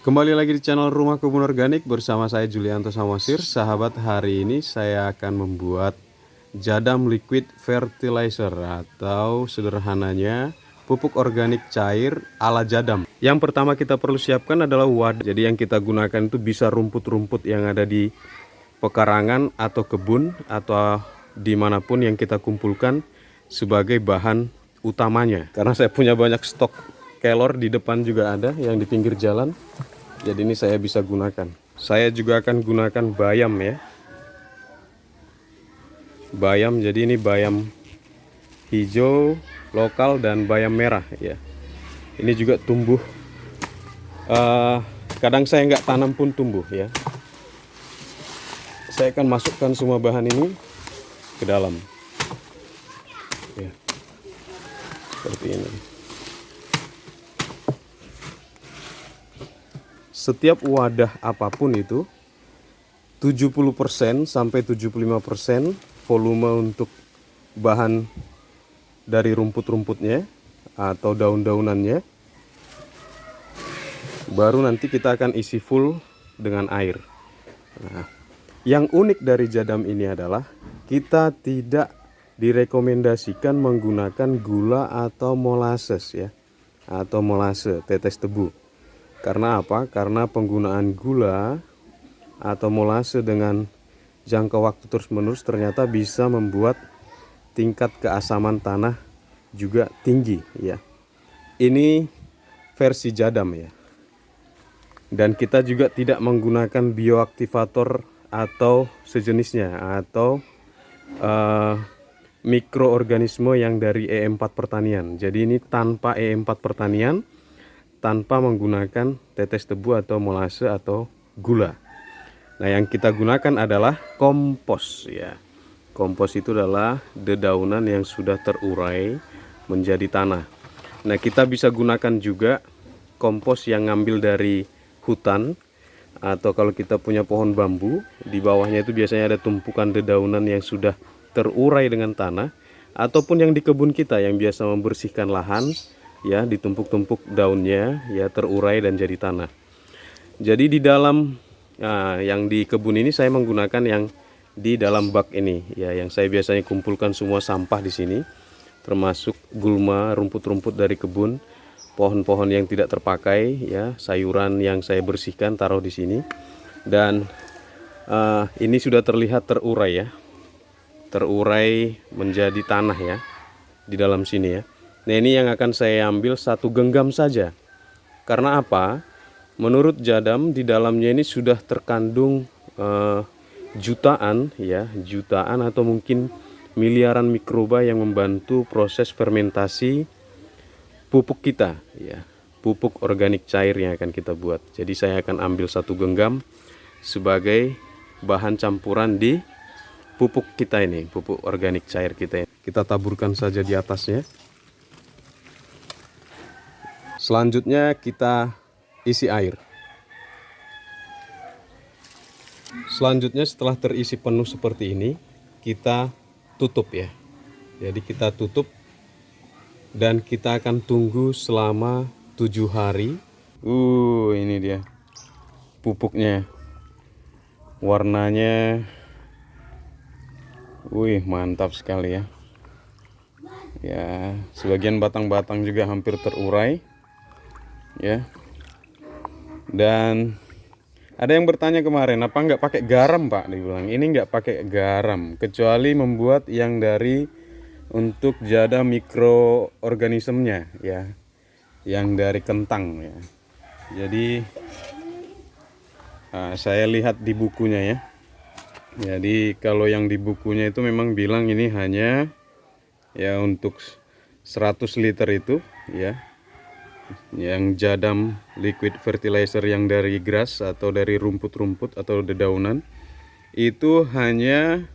Kembali lagi di channel Rumah Kebun Organik bersama saya Julianto Samosir. Sahabat, hari ini saya akan membuat jadam liquid fertilizer atau sederhananya pupuk organik cair ala jadam. Yang pertama kita perlu siapkan adalah wadah. Jadi yang kita gunakan itu bisa rumput-rumput yang ada di pekarangan atau kebun atau dimanapun yang kita kumpulkan sebagai bahan utamanya. Karena saya punya banyak stok kelor, di depan juga ada yang di pinggir jalan. Jadi ini saya bisa gunakan. Saya juga akan gunakan bayam ya. Bayam, jadi ini bayam hijau lokal dan bayam merah ya. Ini juga tumbuh. Kadang saya nggak tanam pun tumbuh ya. Saya akan masukkan semua bahan ini ke dalam. Ya. Seperti ini. Setiap wadah apapun itu 70% sampai 75% volume untuk bahan dari rumput-rumputnya atau daun-daunannya. Baru nanti kita akan isi full dengan air. Nah, yang unik dari jadam ini adalah kita tidak direkomendasikan menggunakan gula atau molasses ya, atau molase, tetes tebu. Karena apa? Karena penggunaan gula atau molase dengan jangka waktu terus-menerus ternyata bisa membuat tingkat keasaman tanah juga tinggi ya. Ini versi jadam ya. Dan kita juga tidak menggunakan bioaktivator atau sejenisnya atau mikroorganisme yang dari E4 pertanian. Jadi ini tanpa E4 pertanian, tanpa menggunakan tetes tebu atau molase atau gula. Nah, yang kita gunakan adalah kompos ya. Kompos itu adalah dedaunan yang sudah terurai menjadi tanah. Nah, kita bisa gunakan juga kompos yang ngambil dari hutan, atau kalau kita punya pohon bambu, di bawahnya itu biasanya ada tumpukan dedaunan yang sudah terurai dengan tanah, ataupun yang di kebun kita yang biasa membersihkan lahan ya, ditumpuk-tumpuk daunnya ya, terurai dan jadi tanah. Jadi di dalam yang di kebun ini saya menggunakan yang di dalam bak ini ya, yang saya biasanya kumpulkan semua sampah di sini, termasuk gulma, rumput-rumput dari kebun, pohon-pohon yang tidak terpakai ya, sayuran yang saya bersihkan taruh di sini. Dan ini sudah terlihat terurai ya, terurai menjadi tanah ya di dalam sini ya. Nah, ini yang akan saya ambil 1 genggam saja. Karena apa? Menurut jadam di dalamnya ini sudah terkandung jutaan ya, jutaan atau mungkin miliaran mikroba yang membantu proses fermentasi pupuk kita ya, pupuk organik cair yang akan kita buat. Jadi saya akan ambil 1 genggam sebagai bahan campuran di pupuk kita ini, pupuk organik cair kita. Kita taburkan saja di atasnya. Selanjutnya kita isi air. Selanjutnya setelah terisi penuh seperti ini, kita tutup ya. Jadi kita tutup dan kita akan tunggu selama 7 hari. Ini dia pupuknya. Warnanya mantap sekali ya. Ya, sebagian batang-batang juga hampir terurai. Ya, dan ada yang bertanya kemarin, apa nggak pakai garam Pak? Dibilang ini nggak pakai garam, kecuali membuat yang dari untuk jada mikroorganismenya ya, yang dari kentang ya. Jadi saya lihat di bukunya ya. Jadi kalau yang di bukunya itu memang bilang ini hanya ya untuk 100 liter itu ya, yang jadam liquid fertilizer yang dari grass atau dari rumput-rumput atau dedaunan, itu hanya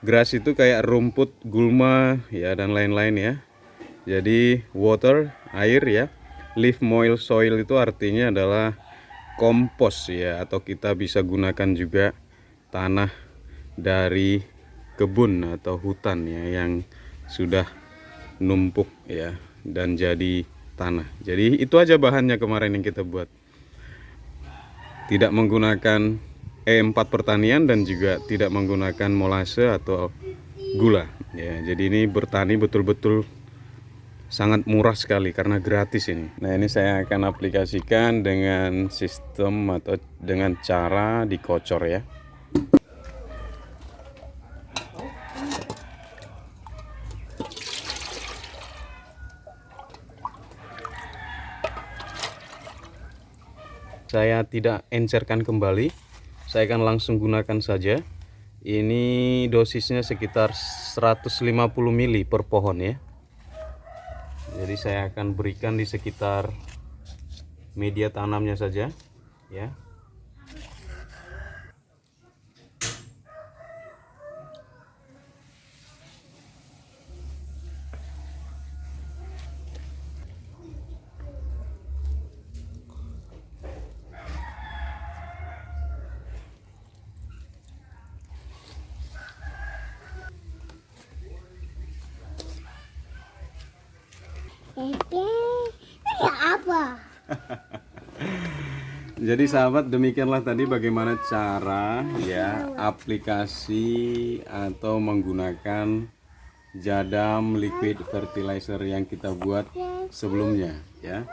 grass itu kayak rumput, gulma ya, dan lain-lain ya. Jadi water, air ya, leaf moil soil itu artinya adalah kompos ya, atau kita bisa gunakan juga tanah dari kebun atau hutan ya, yang sudah numpuk ya dan jadi tanah. Jadi itu aja bahannya kemarin yang kita buat. tidak menggunakan E4 pertanian dan juga tidak menggunakan molase atau gula ya. Jadi ini bertani betul-betul sangat murah sekali karena gratis ini. Nah, ini saya akan aplikasikan dengan sistem atau dengan cara dikocor ya. Saya tidak encerkan kembali, saya akan langsung gunakan saja. Ini dosisnya sekitar 150 ml per pohon ya. Jadi saya akan berikan di sekitar media tanamnya saja ya. Apa? Jadi sahabat, demikianlah tadi bagaimana cara ya aplikasi atau menggunakan Jadam liquid fertilizer yang kita buat sebelumnya ya.